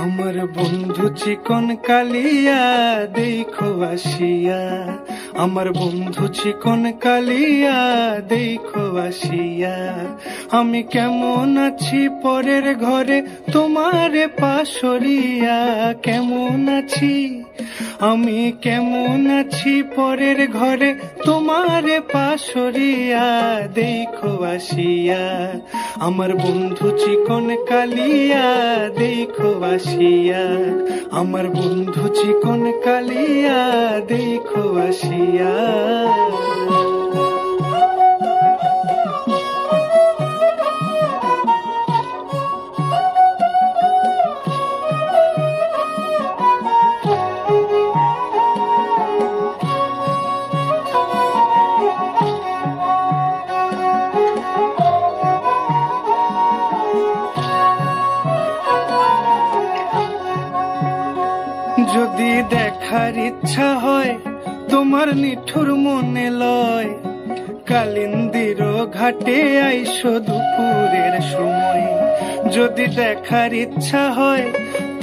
আমার বন্ধু চিকন কালিয়া দেখো আসিয়া, আমার বন্ধু চিকন কালিয়া দেখো আসিয়া। আমি কেমন আছি পরের ঘরে তোমারে পাশরিয়া, কেমন আছি আমি কেমন আছি পরের ঘরে তোমারে পাশরিয়া দেখো আসিয়া। আমার বন্ধু চিকন কালিয়া দেখো আসিয়া, আমার বন্ধু চিকন কালিয়া দেখো আসিয়া। যদি দেখার ইচ্ছা হয় তোমার নিঠুর মনে লয়, কালিন্দির ঘাটে আইসো দুপুরের সময়। যদি দেখার ইচ্ছা হয়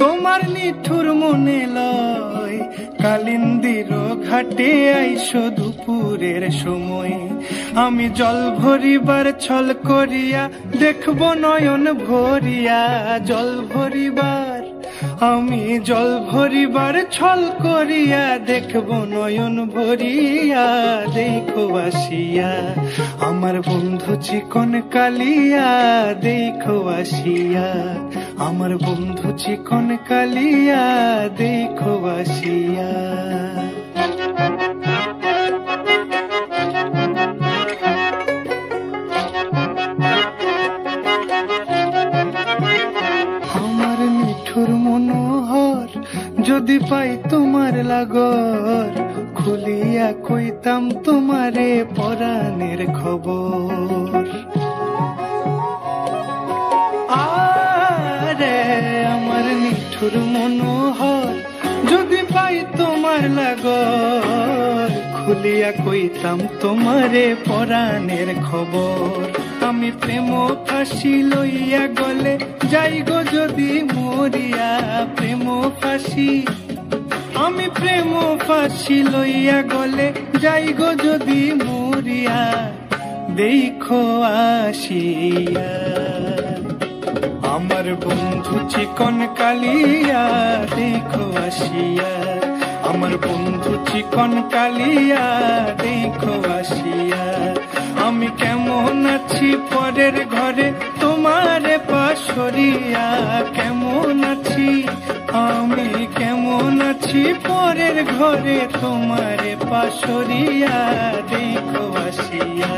তোমার নিঠুর মনে লয়, কালিন্দির ঘাটে আইসো দুপুরের সময়। আমি জল ভরিবার ছল করিয়া দেখবো নয়ন ভরিয়া, জল ভরিবার আমি জল ভরিবার ছল করিয়া দেখবো নয়ন ভরিয়া দেখো আসিয়া। আমার বন্ধু চিকন কালিয়া দেখো আসিয়া, আমার বন্ধু চিকন কালিয়া দেখো আসিয়া। আমার মিঠুর মনোহর যদি পাই তোমার লাগর, খুলিয়া কইতাম তোমারে পরাণের খবর। আরে আমার মিঠুর মনোহর যদি পাই তোমার লাগর, খুলিয়া কইতাম তোমারে পরাণের খবর। আমি প্রেম ফাঁসি লইয়া গলে যাই গো যদি মরিয়া, প্রেম ফাঁসি আমি প্রেম ফাঁসি লইয়া গলে যাই গো যদি মরিয়া দেখো আসিয়া। আমার বন্ধু চিকন কালিয়া দেখো আসিয়া, আমার বন্ধু চিকন কালিয়া দেখো আসিয়া। আমি কেমন আছি পরের ঘরে তোমারে পাশরিয়া, কেমন আছি আমি কেমন আছি পরের ঘরে তোমারে পাশরিয়া দেখো আসিয়া।